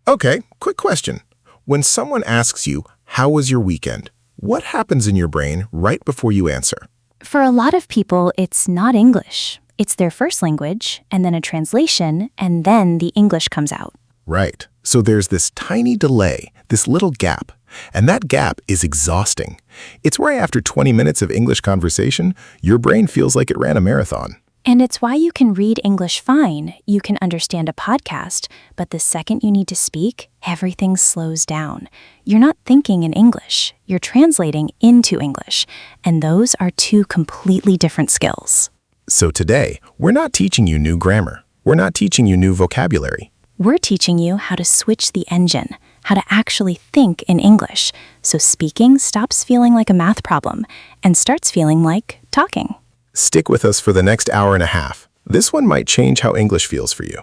Okay, quick question. When someone asks you, how was your weekend? What happens in your brain right before you answer? For a lot of people, it's not English. It's their first language, and then a translation, and then the English comes out. Right. So there's this tiny delay, this little gap. And that gap is exhausting. It's why after 20 minutes of English conversation, your brain feels like it ran a marathon. And it's why you can read English fine, you can understand a podcast, but the second you need to speak, everything slows down. You're not thinking in English, you're translating into English, and those are two completely different skills. So today, we're not teaching you new grammar. We're not teaching you new vocabulary. We're teaching you how to switch the engine, how to actually think in English, so speaking stops feeling like a math problem and starts feeling like talking. Stick with us for the next hour and a half. This one might change how English feels for you.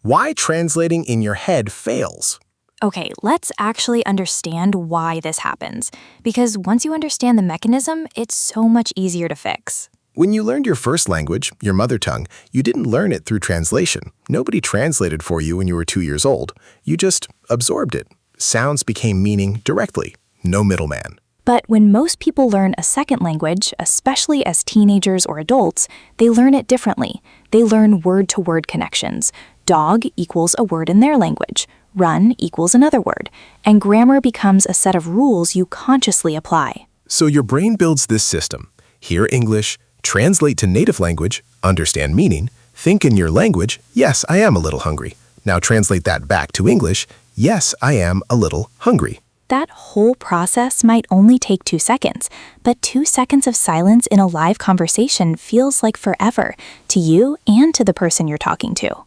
Why translating in your head fails. Okay, let's actually understand why this happens, because once you understand the mechanism, it's so much easier to fix. When you learned your first language, your mother tongue, you didn't learn it through translation. Nobody translated for you when you were 2 years old. You just absorbed it. Sounds became meaning directly. No middleman. But when most people learn a second language, especially as teenagers or adults, they learn it differently. They learn word-to-word connections. Dog equals a word in their language. Run equals another word. And grammar becomes a set of rules you consciously apply. So your brain builds this system. Hear English, translate to native language, understand meaning, think in your language, yes, I am a little hungry. Now translate that back to English, yes, I am a little hungry. That whole process might only take 2 seconds, but 2 seconds of silence in a live conversation feels like forever to you and to the person you're talking to.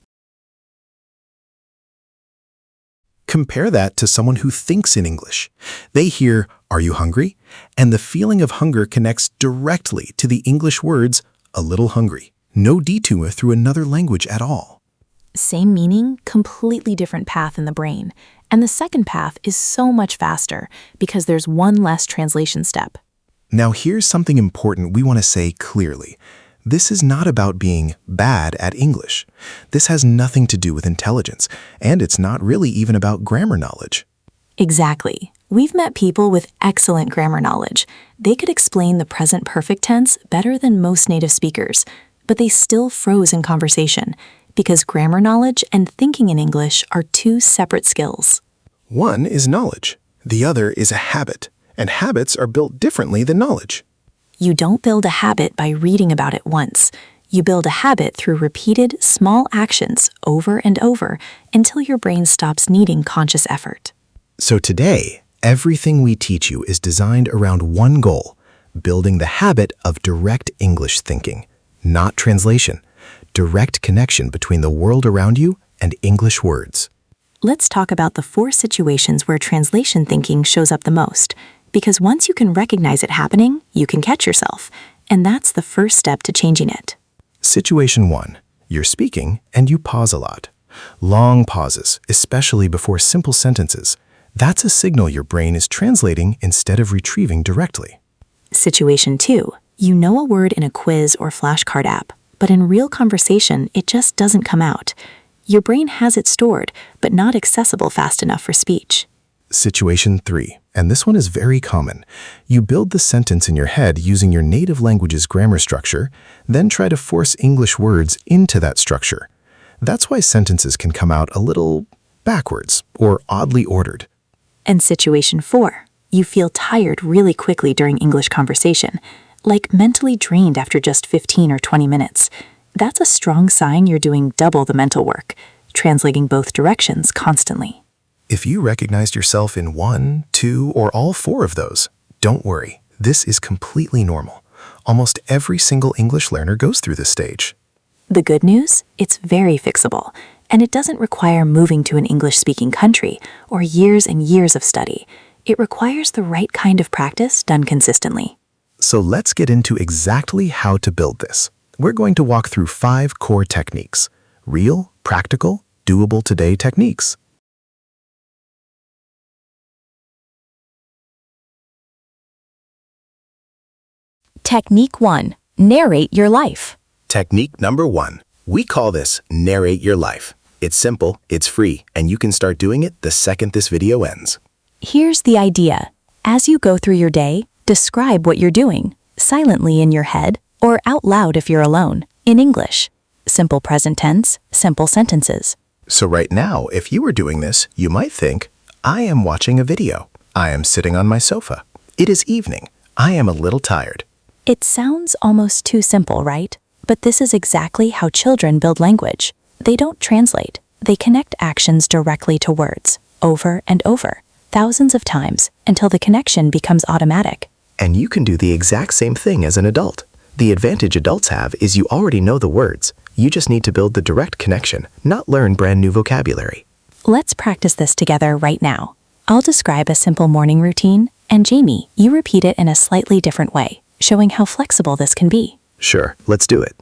Compare that to someone who thinks in English. They hear, are you hungry? And the feeling of hunger connects directly to the English words, a little hungry. No detour through another language at all. Same meaning, completely different path in the brain. And the second path is so much faster because there's one less translation step. Now here's something important we want to say clearly. This is not about being bad at English. This has nothing to do with intelligence, and it's not really even about grammar knowledge. Exactly. We've met people with excellent grammar knowledge. They could explain the present perfect tense better than most native speakers, but they still froze in conversation because grammar knowledge and thinking in English are two separate skills. One is knowledge. The other is a habit, and habits are built differently than knowledge. You don't build a habit by reading about it once. You build a habit through repeated, small actions over and over until your brain stops needing conscious effort. So today, everything we teach you is designed around one goal, building the habit of direct English thinking, not translation, direct connection between the world around you and English words. Let's talk about the 4 situations where translation thinking shows up the most. Because once you can recognize it happening, you can catch yourself. And that's the first step to changing it. Situation 1. You're speaking and you pause a lot. Long pauses, especially before simple sentences. That's a signal your brain is translating instead of retrieving directly. Situation 2. You know a word in a quiz or flashcard app, but in real conversation, it just doesn't come out. Your brain has it stored, but not accessible fast enough for speech. Situation 3, and this one is very common. You build the sentence in your head using your native language's grammar structure, then try to force English words into that structure. That's why sentences can come out a little backwards or oddly ordered. And situation 4, you feel tired really quickly during English conversation, like mentally drained after just 15 or 20 minutes. That's a strong sign you're doing double the mental work, translating both directions constantly. If you recognized yourself in 1, 2, or all 4 of those, don't worry. This is completely normal. Almost every single English learner goes through this stage. The good news? It's very fixable, and it doesn't require moving to an English-speaking country or years and years of study. It requires the right kind of practice done consistently. So let's get into exactly how to build this. We're going to walk through 5 core techniques. Real, practical, doable today techniques. Technique 1. Narrate your life. Technique number 1. We call this Narrate Your Life. It's simple, it's free, and you can start doing it the second this video ends. Here's the idea. As you go through your day, describe what you're doing, silently in your head or out loud if you're alone, in English. Simple present tense, simple sentences. So right now, if you were doing this, you might think, I am watching a video. I am sitting on my sofa. It is evening. I am a little tired. It sounds almost too simple, right? But this is exactly how children build language. They don't translate. They connect actions directly to words, over and over, thousands of times, until the connection becomes automatic. And you can do the exact same thing as an adult. The advantage adults have is you already know the words. You just need to build the direct connection, not learn brand new vocabulary. Let's practice this together right now. I'll describe a simple morning routine, and Jamie, you repeat it in a slightly different way, showing how flexible this can be. Sure, let's do it.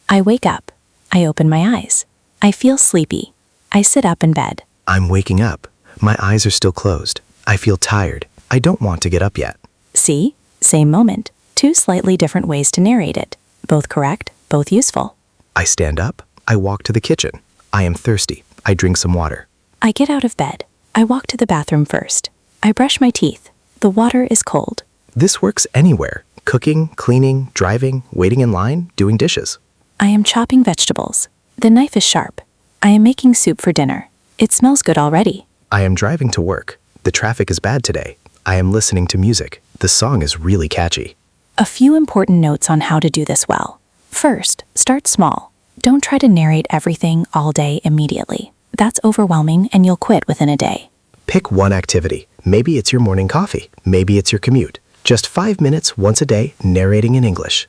I wake up. I open my eyes. I feel sleepy. I sit up in bed. I'm waking up. My eyes are still closed. I feel tired. I don't want to get up yet. See? Same moment. Two slightly different ways to narrate it. Both correct, both useful. I stand up. I walk to the kitchen. I am thirsty. I drink some water. I get out of bed. I walk to the bathroom first. I brush my teeth. The water is cold. This works anywhere. Cooking, cleaning, driving, waiting in line, doing dishes. I am chopping vegetables. The knife is sharp. I am making soup for dinner. It smells good already. I am driving to work. The traffic is bad today. I am listening to music. The song is really catchy. A few important notes on how to do this well. First, start small. Don't try to narrate everything all day immediately. That's overwhelming and you'll quit within a day. Pick one activity. Maybe it's your morning coffee. Maybe it's your commute. Just 5 minutes once a day narrating in English.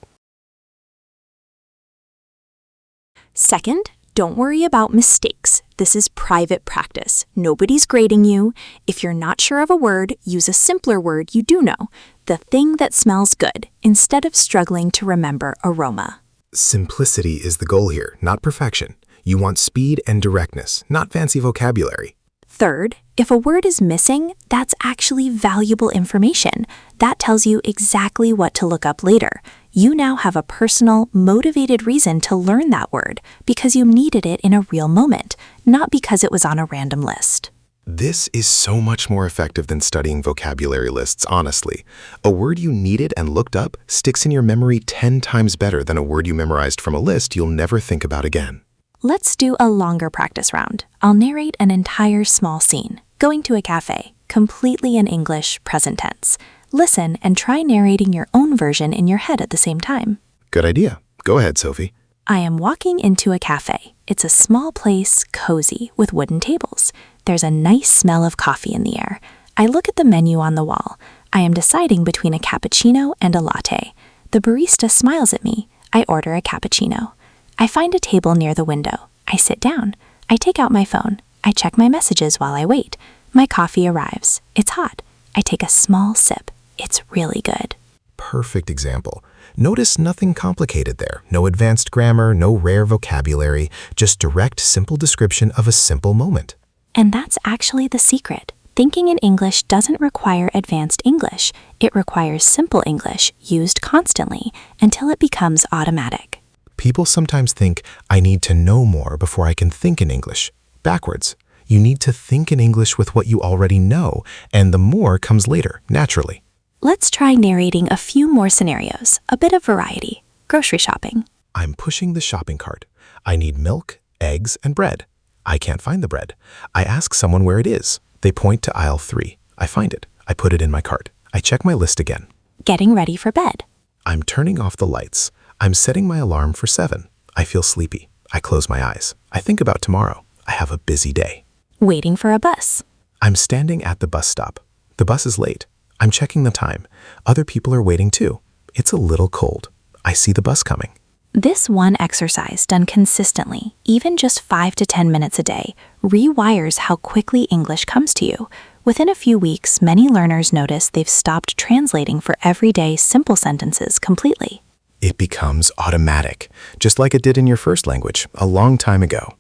Second, don't worry about mistakes. This is private practice. Nobody's grading you. If you're not sure of a word, use a simpler word you do know. The thing that smells good, instead of struggling to remember aroma. Simplicity is the goal here, not perfection. You want speed and directness, not fancy vocabulary. Third, if a word is missing, that's actually valuable information. That tells you exactly what to look up later. You now have a personal, motivated reason to learn that word because you needed it in a real moment, not because it was on a random list. This is so much more effective than studying vocabulary lists, honestly. A word you needed and looked up sticks in your memory 10 times better than a word you memorized from a list you'll never think about again. Let's do a longer practice round. I'll narrate an entire small scene. Going to a cafe, completely in English, present tense. Listen and try narrating your own version in your head at the same time. Good idea. Go ahead, Sophie. I am walking into a cafe. It's a small place, cozy, with wooden tables. There's a nice smell of coffee in the air. I look at the menu on the wall. I am deciding between a cappuccino and a latte. The barista smiles at me. I order a cappuccino. I find a table near the window. I sit down. I take out my phone. I check my messages while I wait. My coffee arrives. It's hot. I take a small sip. It's really good. Perfect example. Notice nothing complicated there. No advanced grammar, no rare vocabulary, just direct, simple description of a simple moment. And that's actually the secret. Thinking in English doesn't require advanced English. It requires simple English used constantly until it becomes automatic. People sometimes think, I need to know more before I can think in English. Backwards. You need to think in English with what you already know, and the more comes later, naturally. Let's try narrating a few more scenarios, a bit of variety. Grocery shopping. I'm pushing the shopping cart. I need milk, eggs, and bread. I can't find the bread. I ask someone where it is. They point to aisle 3. I find it. I put it in my cart. I check my list again. Getting ready for bed. I'm turning off the lights. I'm setting my alarm for 7. I feel sleepy. I close my eyes. I think about tomorrow. I have a busy day. Waiting for a bus. I'm standing at the bus stop. The bus is late. I'm checking the time. Other people are waiting too. It's a little cold. I see the bus coming. This one exercise done consistently, even just 5 to 10 minutes a day, rewires how quickly English comes to you. Within a few weeks, many learners notice they've stopped translating for everyday simple sentences completely. It becomes automatic, just like it did in your first language a long time ago.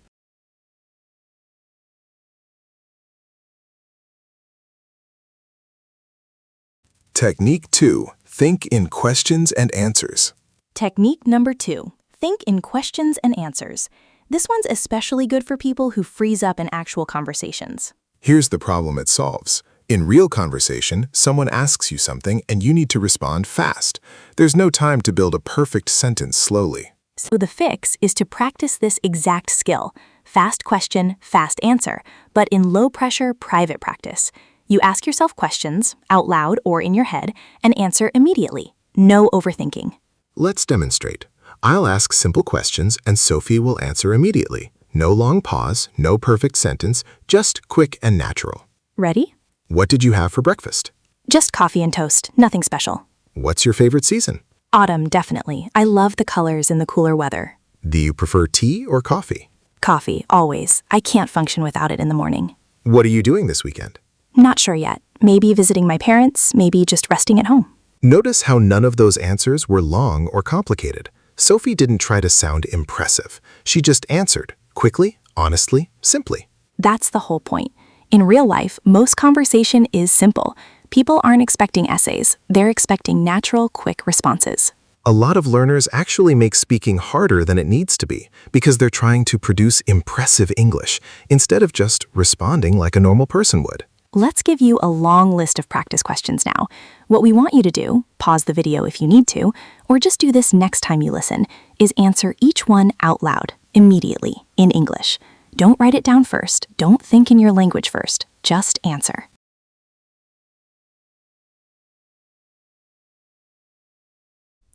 Technique 2. Think in questions and answers. Technique number 2. Think in questions and answers. This one's especially good for people who freeze up in actual conversations. Here's the problem it solves. In real conversation, someone asks you something and you need to respond fast. There's no time to build a perfect sentence slowly. So the fix is to practice this exact skill. Fast question, fast answer, but in low-pressure, private practice. You ask yourself questions, out loud or in your head, and answer immediately. No overthinking. Let's demonstrate. I'll ask simple questions and Sophie will answer immediately. No long pause, no perfect sentence, just quick and natural. Ready? What did you have for breakfast? Just coffee and toast, nothing special. What's your favorite season? Autumn, definitely. I love the colors in the cooler weather. Do you prefer tea or coffee? Coffee, always. I can't function without it in the morning. What are you doing this weekend? Not sure yet. Maybe visiting my parents, maybe just resting at home. Notice how none of those answers were long or complicated. Sophie didn't try to sound impressive. She just answered, quickly, honestly, simply. That's the whole point. In real life, most conversation is simple. People aren't expecting essays. They're expecting natural, quick responses. A lot of learners actually make speaking harder than it needs to be because they're trying to produce impressive English instead of just responding like a normal person would. Let's give you a long list of practice questions now. What we want you to do, pause the video if you need to, or just do this next time you listen, is answer each one out loud, immediately, in English. Don't write it down first. Don't think in your language first. Just answer.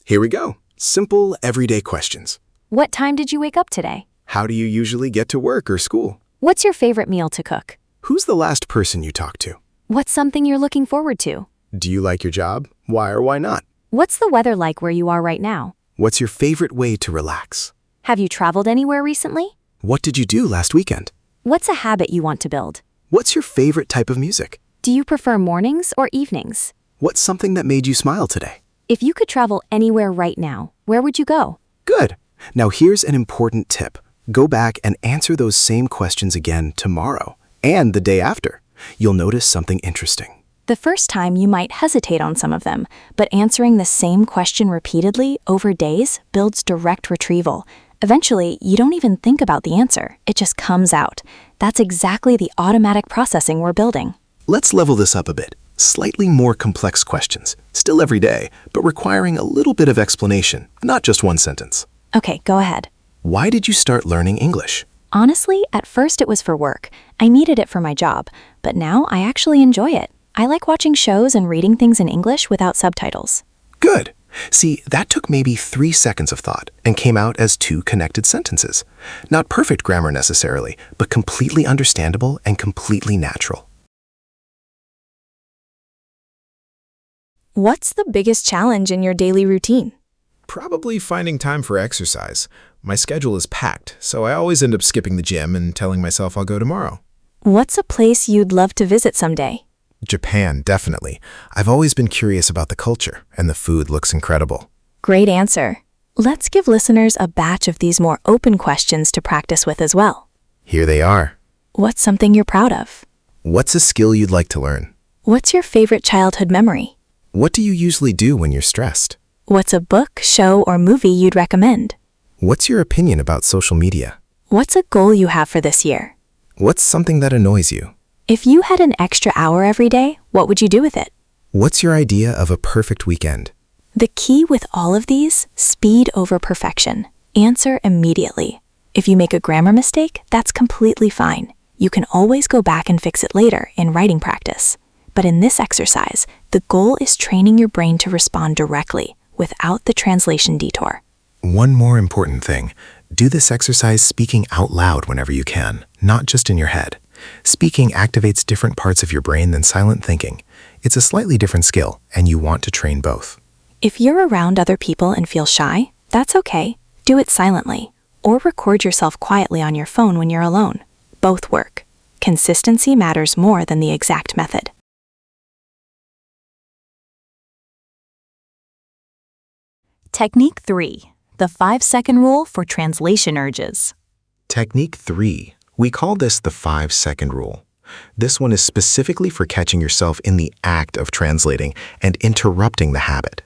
Here we go. Simple, everyday questions. What time did you wake up today? How do you usually get to work or school? What's your favorite meal to cook? Who's the last person you talked to? What's something you're looking forward to? Do you like your job? Why or why not? What's the weather like where you are right now? What's your favorite way to relax? Have you traveled anywhere recently? What did you do last weekend? What's a habit you want to build? What's your favorite type of music? Do you prefer mornings or evenings? What's something that made you smile today? If you could travel anywhere right now, where would you go? Good. Now here's an important tip. Go back and answer those same questions again tomorrow and the day after. You'll notice something interesting. The first time you might hesitate on some of them, but answering the same question repeatedly over days builds direct retrieval. Eventually, you don't even think about the answer. It just comes out. That's exactly the automatic processing we're building. Let's level this up a bit. Slightly more complex questions, still every day, but requiring a little bit of explanation, not just one sentence. Okay, go ahead. Why did you start learning English? Honestly, at first it was for work. I needed it for my job, but now I actually enjoy it. I like watching shows and reading things in English without subtitles. Good. See, that took maybe 3 seconds of thought and came out as 2 connected sentences. Not perfect grammar necessarily, but completely understandable and completely natural. What's the biggest challenge in your daily routine? Probably finding time for exercise. My schedule is packed, so I always end up skipping the gym and telling myself I'll go tomorrow. What's a place you'd love to visit someday? Japan, definitely. I've always been curious about the culture, and the food looks incredible. Great answer. Let's give listeners a batch of these more open questions to practice with as well. Here they are. What's something you're proud of? What's a skill you'd like to learn? What's your favorite childhood memory? What do you usually do when you're stressed? What's a book, show, or movie you'd recommend? What's your opinion about social media? What's a goal you have for this year? What's something that annoys you? If you had an extra hour every day, what would you do with it? What's your idea of a perfect weekend? The key with all of these, speed over perfection. Answer immediately. If you make a grammar mistake, that's completely fine. You can always go back and fix it later in writing practice. But in this exercise, the goal is training your brain to respond directly, without the translation detour. One more important thing. Do this exercise speaking out loud whenever you can, not just in your head. Speaking activates different parts of your brain than silent thinking. It's a slightly different skill, and you want to train both. If you're around other people and feel shy, that's okay. Do it silently, or record yourself quietly on your phone when you're alone. Both work. Consistency matters more than the exact method. Technique 3. The 5-second rule for translation urges. Technique 3. We call this the 5-second rule. This one is specifically for catching yourself in the act of translating and interrupting the habit.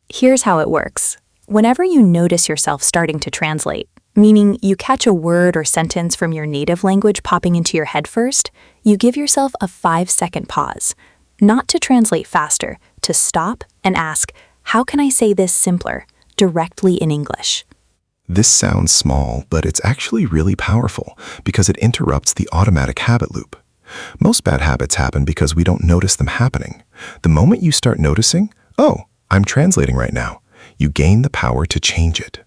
Here's how it works. Whenever you notice yourself starting to translate, meaning you catch a word or sentence from your native language popping into your head first. You give yourself a 5-second pause, not to translate faster, to stop and ask, how can I say this simpler, directly in English? This sounds small, but it's actually really powerful because it interrupts the automatic habit loop. Most bad habits happen because we don't notice them happening. The moment you start noticing, oh, I'm translating right now, you gain the power to change it.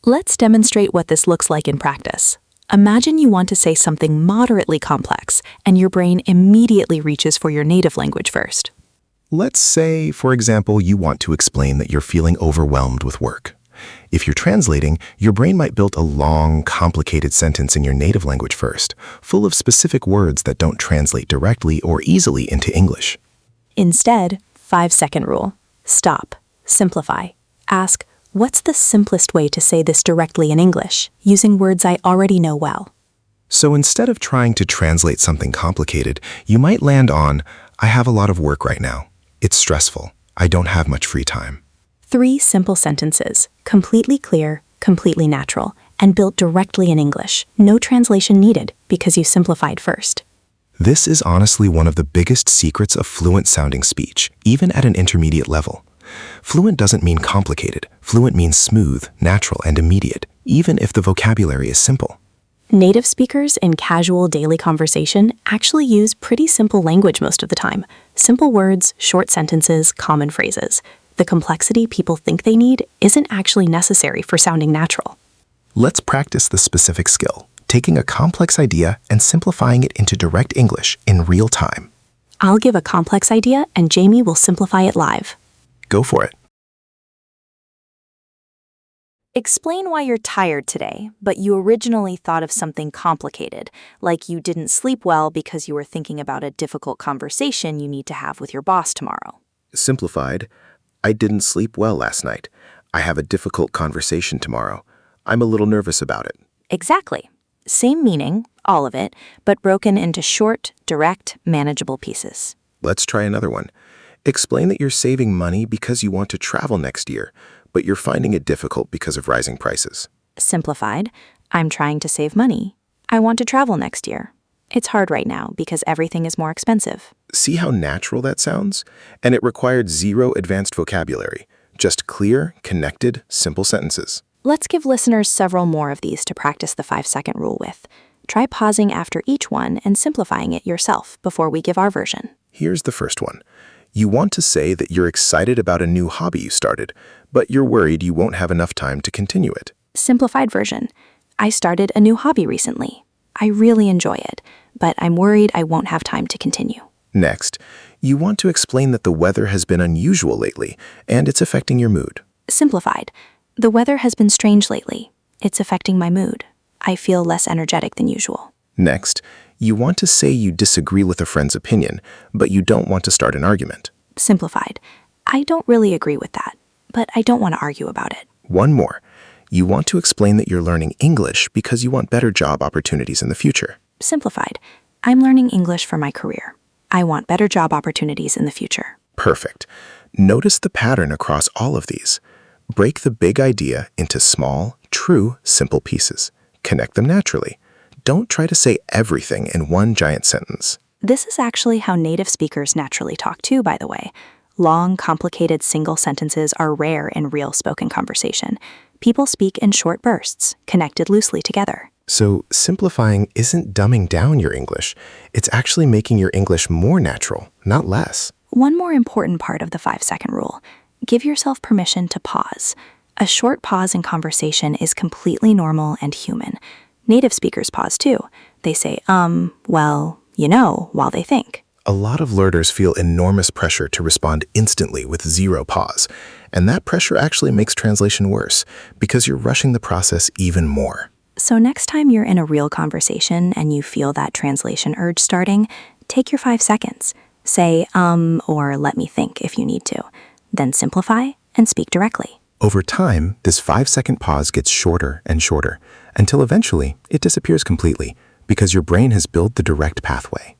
Let's demonstrate what this looks like in practice. Imagine you want to say something moderately complex, and your brain immediately reaches for your native language first. Let's say, for example, you want to explain that you're feeling overwhelmed with work. If you're translating, your brain might build a long, complicated sentence in your native language first, full of specific words that don't translate directly or easily into English. Instead, 5-second rule. Stop. Simplify. Ask, what's the simplest way to say this directly in English, using words I already know well? So instead of trying to translate something complicated, you might land on, I have a lot of work right now. It's stressful. I don't have much free time. 3 simple sentences, completely clear, completely natural, and built directly in English. No translation needed because you simplified first. This is honestly one of the biggest secrets of fluent-sounding speech, even at an intermediate level. Fluent doesn't mean complicated. Fluent means smooth, natural, and immediate, even if the vocabulary is simple. Native speakers in casual daily conversation actually use pretty simple language most of the time. Simple words, short sentences, common phrases. The complexity people think they need isn't actually necessary for sounding natural. Let's practice the specific skill, taking a complex idea and simplifying it into direct English in real time. I'll give a complex idea and Jamie will simplify it live. Go for it. Explain why you're tired today, but you originally thought of something complicated, like you didn't sleep well because you were thinking about a difficult conversation you need to have with your boss tomorrow. Simplified, I didn't sleep well last night. I have a difficult conversation tomorrow. I'm a little nervous about it. Exactly. Same meaning, all of it, but broken into short, direct, manageable pieces. Let's try another one. Explain that you're saving money because you want to travel next year, but you're finding it difficult because of rising prices. Simplified, I'm trying to save money. I want to travel next year. It's hard right now because everything is more expensive. See how natural that sounds? And it required zero advanced vocabulary, just clear, connected, simple sentences. Let's give listeners several more of these to practice the 5-second rule with. Try pausing after each one and simplifying it yourself before we give our version. Here's the first one. You want to say that you're excited about a new hobby you started, but you're worried you won't have enough time to continue it. Simplified version. I started a new hobby recently. I really enjoy it, but I'm worried I won't have time to continue. Next, you want to explain that the weather has been unusual lately, and it's affecting your mood. Simplified. The weather has been strange lately. It's affecting my mood. I feel less energetic than usual. Next, you want to say you disagree with a friend's opinion, but you don't want to start an argument. Simplified. I don't really agree with that, but I don't want to argue about it. One more. You want to explain that you're learning English because you want better job opportunities in the future. Simplified. I'm learning English for my career. I want better job opportunities in the future. Perfect. Notice the pattern across all of these. Break the big idea into small, true, simple pieces. Connect them naturally. Don't try to say everything in one giant sentence. This is actually how native speakers naturally talk too, by the way. Long, complicated single sentences are rare in real spoken conversation. People speak in short bursts, connected loosely together. So simplifying isn't dumbing down your English. It's actually making your English more natural, not less. One more important part of the 5-second rule. Give yourself permission to pause. A short pause in conversation is completely normal and human. Native speakers pause too. They say, well, you know, while they think. A lot of learners feel enormous pressure to respond instantly with zero pause, and that pressure actually makes translation worse because you're rushing the process even more. So next time you're in a real conversation and you feel that translation urge starting, take your 5 seconds. Say, or let me think if you need to. Then simplify and speak directly. Over time, this 5-second pause gets shorter and shorter, until eventually it disappears completely because your brain has built the direct pathway.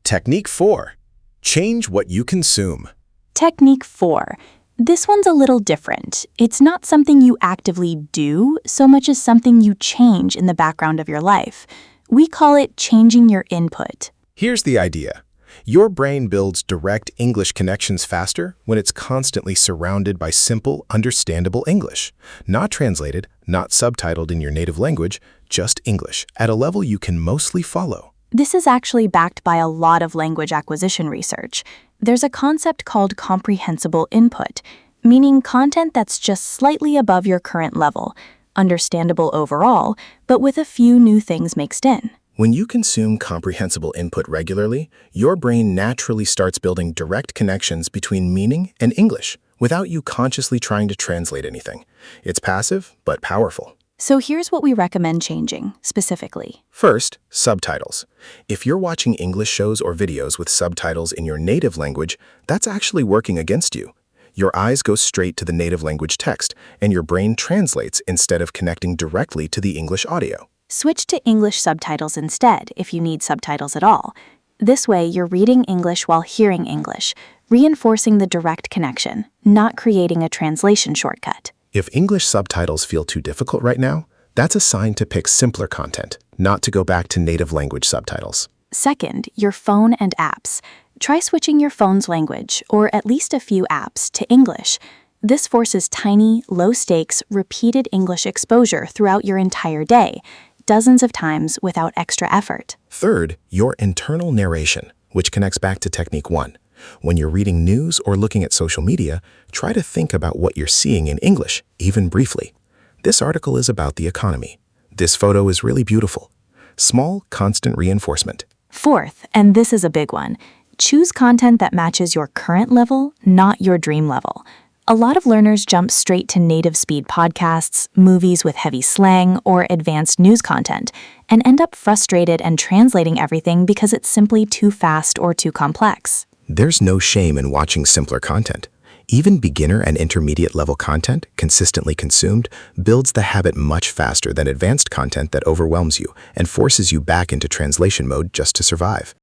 Technique 4. Change what you consume. Technique 4. This one's a little different. It's not something you actively do so much as something you change in the background of your life. We call it changing your input. Here's the idea. Your brain builds direct English connections faster when it's constantly surrounded by simple, understandable English. Not translated, not subtitled in your native language, just English, at a level you can mostly follow. This is actually backed by a lot of language acquisition research. There's a concept called comprehensible input, meaning content that's just slightly above your current level, understandable overall, but with a few new things mixed in. When you consume comprehensible input regularly, your brain naturally starts building direct connections between meaning and English without you consciously trying to translate anything. It's passive, but powerful. So here's what we recommend changing, specifically. First, subtitles. If you're watching English shows or videos with subtitles in your native language, that's actually working against you. Your eyes go straight to the native language text, and your brain translates instead of connecting directly to the English audio. Switch to English subtitles instead if you need subtitles at all. This way, you're reading English while hearing English, reinforcing the direct connection, not creating a translation shortcut. If English subtitles feel too difficult right now, that's a sign to pick simpler content, not to go back to native language subtitles. Second, your phone and apps. Try switching your phone's language, or at least a few apps, to English. This forces tiny, low-stakes, repeated English exposure throughout your entire day, dozens of times without extra effort. Third, your internal narration, which connects back to technique 1. When you're reading news or looking at social media, try to think about what you're seeing in English, even briefly. This article is about the economy. This photo is really beautiful. Small, constant reinforcement. Fourth, and this is a big one, choose content that matches your current level, not your dream level. A lot of learners jump straight to native speed podcasts, movies with heavy slang, or advanced news content, and end up frustrated and translating everything because it's simply too fast or too complex. There's no shame in watching simpler content. Even beginner and intermediate level content, consistently consumed, builds the habit much faster than advanced content that overwhelms you and forces you back into translation mode just to survive.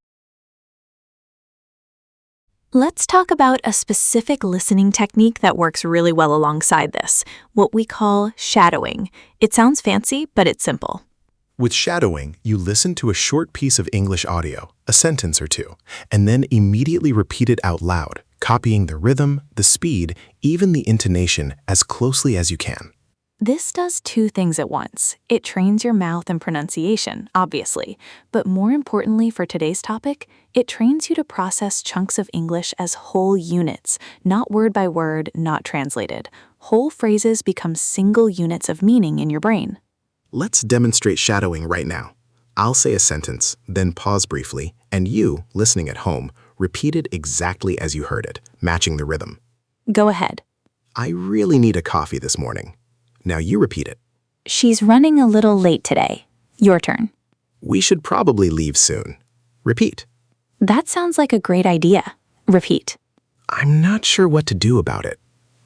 Let's talk about a specific listening technique that works really well alongside this, what we call shadowing. It sounds fancy, but it's simple. With shadowing, you listen to a short piece of English audio, a sentence or two, and then immediately repeat it out loud, copying the rhythm, the speed, even the intonation as closely as you can. This does two things at once. It trains your mouth and pronunciation, obviously, but more importantly for today's topic, it trains you to process chunks of English as whole units, not word by word, not translated. Whole phrases become single units of meaning in your brain. Let's demonstrate shadowing right now. I'll say a sentence, then pause briefly, and you, listening at home, repeat it exactly as you heard it, matching the rhythm. Go ahead. I really need a coffee this morning. Now you repeat it. She's running a little late today. Your turn. We should probably leave soon. Repeat. That sounds like a great idea. Repeat. I'm not sure what to do about it.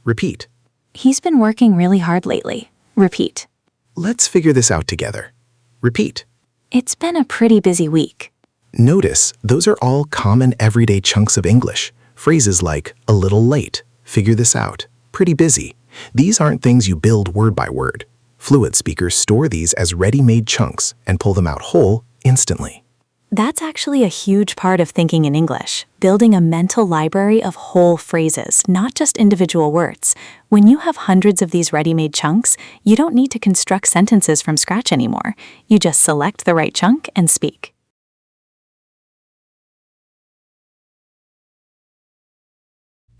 Repeat. He's been working really hard lately. Repeat. Let's figure this out together. Repeat. It's been a pretty busy week. Notice those are all common everyday chunks of English. Phrases like a little late, figure this out, pretty busy. These aren't things you build word by word. Fluent speakers store these as ready-made chunks and pull them out whole instantly. That's actually a huge part of thinking in English, building a mental library of whole phrases, not just individual words. When you have hundreds of these ready-made chunks, you don't need to construct sentences from scratch anymore. You just select the right chunk and speak.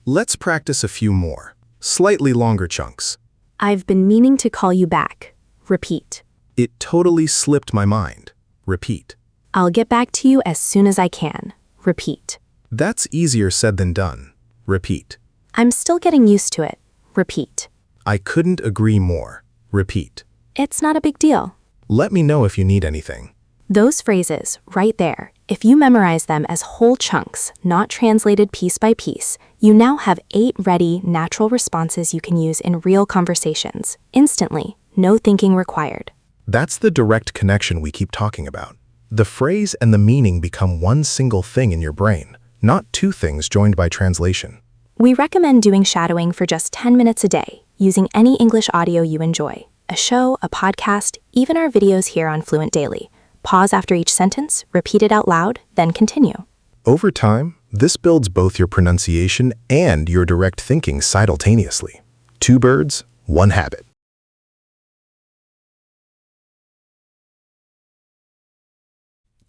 Let's practice a few more, slightly longer chunks. I've been meaning to call you back. Repeat. It totally slipped my mind. Repeat. I'll get back to you as soon as I can. Repeat. That's easier said than done. Repeat. I'm still getting used to it. Repeat. I couldn't agree more. Repeat. It's not a big deal. Let me know if you need anything. Those phrases, right there, if you memorize them as whole chunks, not translated piece by piece, you now have 8 ready, natural responses you can use in real conversations, instantly, no thinking required. That's the direct connection we keep talking about. The phrase and the meaning become one single thing in your brain, not two things joined by translation. We recommend doing shadowing for just 10 minutes a day, using any English audio you enjoy, a show, a podcast, even our videos here on FluentDaily. Pause after each sentence, repeat it out loud, then continue. Over time, this builds both your pronunciation and your direct thinking simultaneously. 2 birds, 1 habit.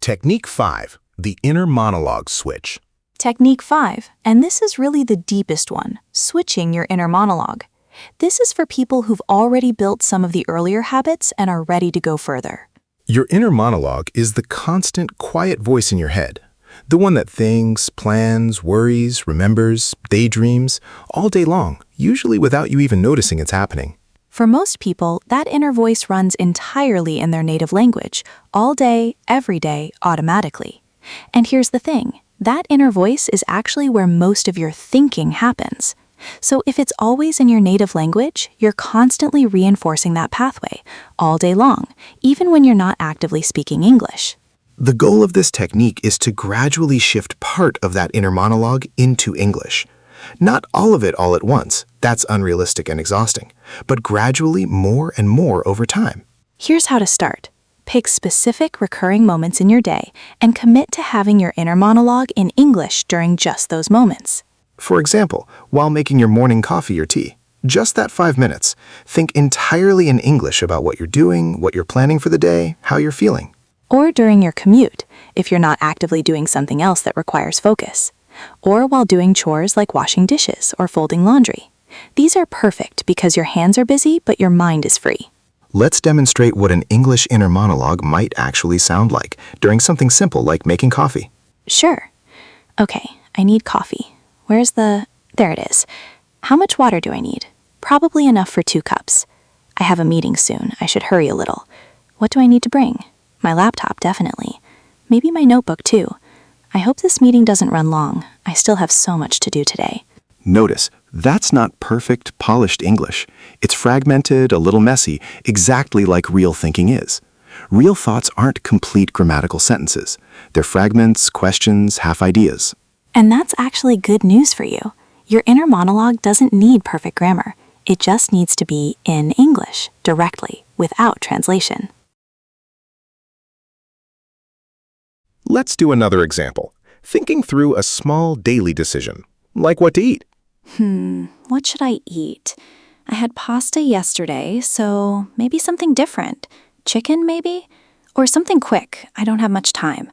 Technique 5, the inner monologue switch. Technique 5, and this is really the deepest one, switching your inner monologue. This is for people who've already built some of the earlier habits and are ready to go further. Your inner monologue is the constant, quiet voice in your head. The one that thinks, plans, worries, remembers, daydreams, all day long, usually without you even noticing it's happening. For most people, that inner voice runs entirely in their native language, all day, every day, automatically. And here's the thing, that inner voice is actually where most of your thinking happens. So if it's always in your native language, you're constantly reinforcing that pathway, all day long, even when you're not actively speaking English. The goal of this technique is to gradually shift part of that inner monologue into English. Not all of it all at once, that's unrealistic and exhausting, but gradually more and more over time. Here's how to start. Pick specific recurring moments in your day and commit to having your inner monologue in English during just those moments. For example, while making your morning coffee or tea, just that 5 minutes, think entirely in English about what you're doing, what you're planning for the day, how you're feeling. Or during your commute, if you're not actively doing something else that requires focus. Or while doing chores like washing dishes or folding laundry. These are perfect because your hands are busy but your mind is free. Let's demonstrate what an English inner monologue might actually sound like during something simple like making coffee. Sure. Okay, I need coffee. There it is. How much water do I need? Probably enough for 2 cups. I have a meeting soon. I should hurry a little. What do I need to bring? My laptop, definitely. Maybe my notebook, too. I hope this meeting doesn't run long. I still have so much to do today. Notice, that's not perfect, polished English. It's fragmented, a little messy, exactly like real thinking is. Real thoughts aren't complete grammatical sentences. They're fragments, questions, half ideas. And that's actually good news for you. Your inner monologue doesn't need perfect grammar. It just needs to be in English, directly, without translation. Let's do another example. Thinking through a small daily decision, like what to eat. What should I eat? I had pasta yesterday, so maybe something different. Chicken, maybe? Or something quick. I don't have much time.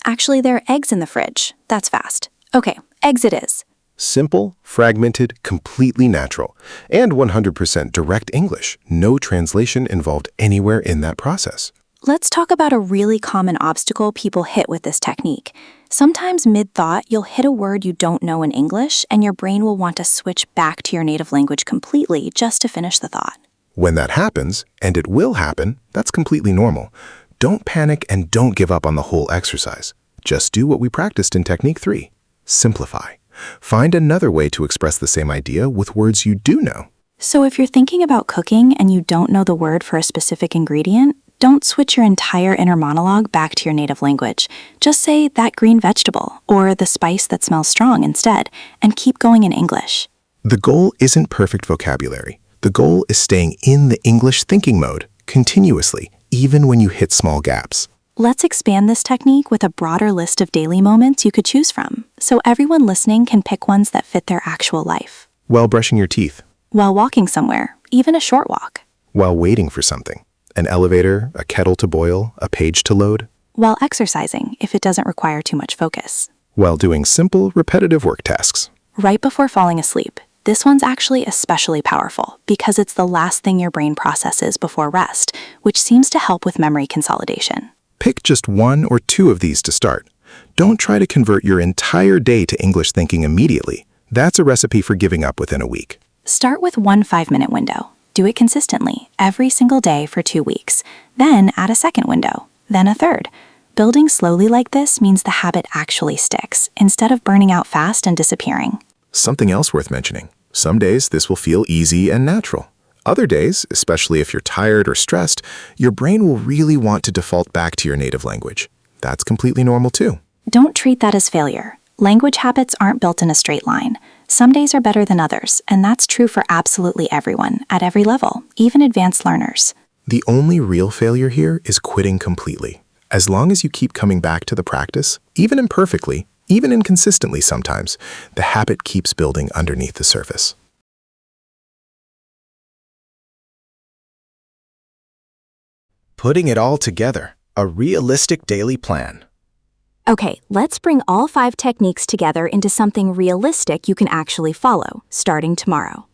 Actually, there are eggs in the fridge. That's fast. Okay, eggs it is. Simple, fragmented, completely natural, and 100% direct English. No translation involved anywhere in that process. Let's talk about a really common obstacle people hit with this technique. Sometimes mid-thought, you'll hit a word you don't know in English, and your brain will want to switch back to your native language completely just to finish the thought. When that happens, and it will happen, that's completely normal. Don't panic and don't give up on the whole exercise. Just do what we practiced in Technique 3. Simplify. Find another way to express the same idea with words you do know. So if you're thinking about cooking and you don't know the word for a specific ingredient, don't switch your entire inner monologue back to your native language. Just say that green vegetable or the spice that smells strong instead, and keep going in English. The goal isn't perfect vocabulary. The goal is staying in the English thinking mode continuously, even when you hit small gaps. Let's expand this technique with a broader list of daily moments you could choose from, so everyone listening can pick ones that fit their actual life. While brushing your teeth. While walking somewhere, even a short walk. While waiting for something. An elevator, a kettle to boil, a page to load. While exercising, if it doesn't require too much focus. While doing simple, repetitive work tasks. Right before falling asleep. This one's actually especially powerful because it's the last thing your brain processes before rest, which seems to help with memory consolidation. Pick just 1 or 2 of these to start. Don't try to convert your entire day to English thinking immediately. That's a recipe for giving up within a week. Start with one 5-minute window. Do it consistently, every single day for 2 weeks. Then add a second window, then a third. Building slowly like this means the habit actually sticks, instead of burning out fast and disappearing. Something else worth mentioning. Some days this will feel easy and natural. Other days, especially if you're tired or stressed, your brain will really want to default back to your native language. That's completely normal too. Don't treat that as failure. Language habits aren't built in a straight line. Some days are better than others, and that's true for absolutely everyone, at every level, even advanced learners. The only real failure here is quitting completely. As long as you keep coming back to the practice, even imperfectly, even inconsistently sometimes, the habit keeps building underneath the surface. Putting it all together, a realistic daily plan. Okay, let's bring all 5 techniques together into something realistic you can actually follow, starting tomorrow.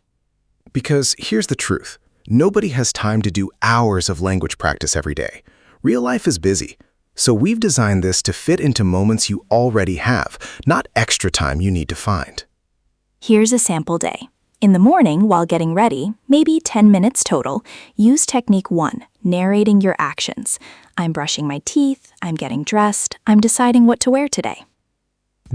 Because here's the truth. Nobody has time to do hours of language practice every day. Real life is busy. So we've designed this to fit into moments you already have, not extra time you need to find. Here's a sample day. In the morning, while getting ready, maybe 10 minutes total, use technique 1, narrating your actions. I'm brushing my teeth, I'm getting dressed, I'm deciding what to wear today.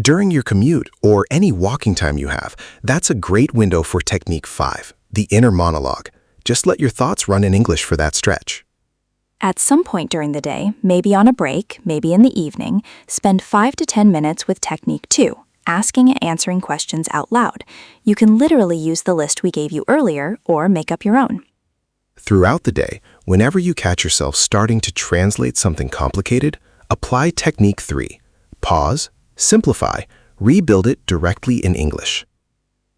During your commute or any walking time you have, that's a great window for technique 5, the inner monologue. Just let your thoughts run in English for that stretch. At some point during the day, maybe on a break, maybe in the evening, spend 5 to 10 minutes with technique 2, asking and answering questions out loud. You can literally use the list we gave you earlier or make up your own. Throughout the day, whenever you catch yourself starting to translate something complicated, apply technique 3. Pause, simplify, rebuild it directly in English.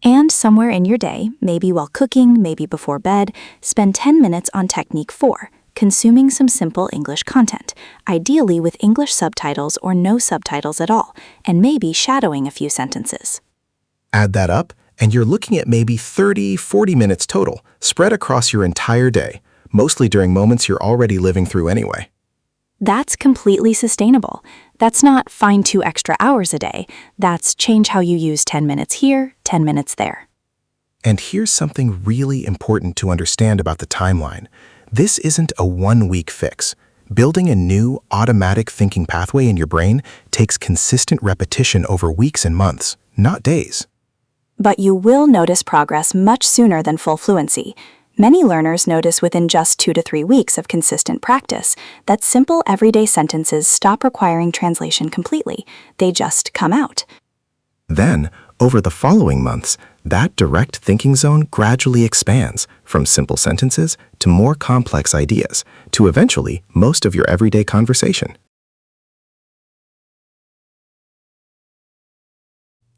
And somewhere in your day, maybe while cooking, maybe before bed, spend 10 minutes on technique 4, consuming some simple English content, ideally with English subtitles or no subtitles at all, and maybe shadowing a few sentences. Add that up, and you're looking at maybe 30-40 minutes total, spread across your entire day, mostly during moments you're already living through anyway. That's completely sustainable. That's not find 2 extra hours a day. That's change how you use 10 minutes here, 10 minutes there. And here's something really important to understand about the timeline. This isn't a one-week fix. Building a new, automatic thinking pathway in your brain takes consistent repetition over weeks and months, not days. But you will notice progress much sooner than full fluency. Many learners notice within just 2 to 3 weeks of consistent practice that simple everyday sentences stop requiring translation completely. They just come out. Then, over the following months, that direct thinking zone gradually expands from simple sentences to more complex ideas, to eventually most of your everyday conversation.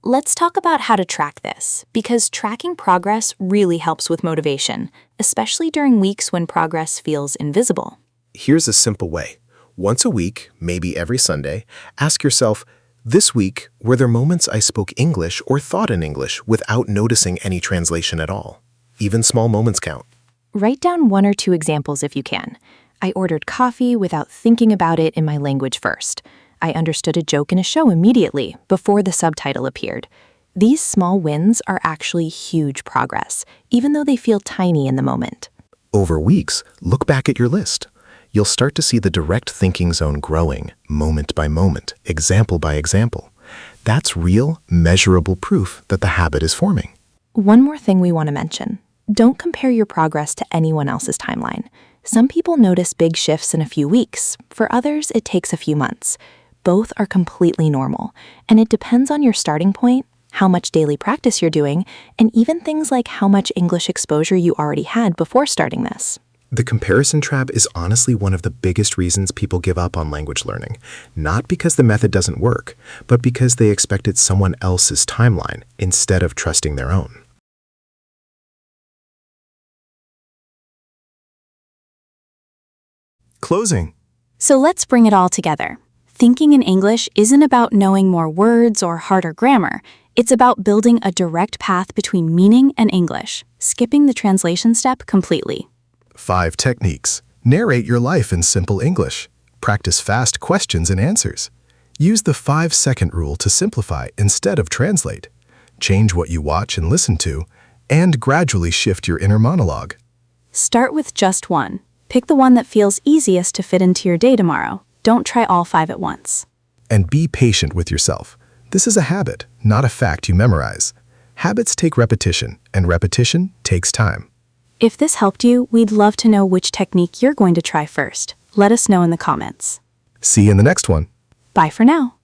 Let's talk about how to track this, because tracking progress really helps with motivation, especially during weeks when progress feels invisible. Here's a simple way. Once a week, maybe every Sunday, ask yourself, this week, were there moments I spoke English or thought in English without noticing any translation at all? Even small moments count. Write down 1 or 2 examples if you can. I ordered coffee without thinking about it in my language first. I understood a joke in a show immediately, before the subtitle appeared. These small wins are actually huge progress, even though they feel tiny in the moment. Over weeks, look back at your list. You'll start to see the direct thinking zone growing, moment by moment, example by example. That's real, measurable proof that the habit is forming. One more thing we want to mention. Don't compare your progress to anyone else's timeline. Some people notice big shifts in a few weeks. For others, it takes a few months. Both are completely normal, and it depends on your starting point, how much daily practice you're doing, and even things like how much English exposure you already had before starting this. The comparison trap is honestly one of the biggest reasons people give up on language learning. Not because the method doesn't work, but because they expected someone else's timeline instead of trusting their own. Closing. So let's bring it all together. Thinking in English isn't about knowing more words or harder grammar. It's about building a direct path between meaning and English, skipping the translation step completely. 5 techniques. Narrate your life in simple English. Practice fast questions and answers. Use the 5-second rule to simplify instead of translate. Change what you watch and listen to, and gradually shift your inner monologue. Start with just 1. Pick the one that feels easiest to fit into your day tomorrow. Don't try all 5 at once. And be patient with yourself. This is a habit, not a fact you memorize. Habits take repetition, and repetition takes time. If this helped you, we'd love to know which technique you're going to try first. Let us know in the comments. See you in the next one. Bye for now.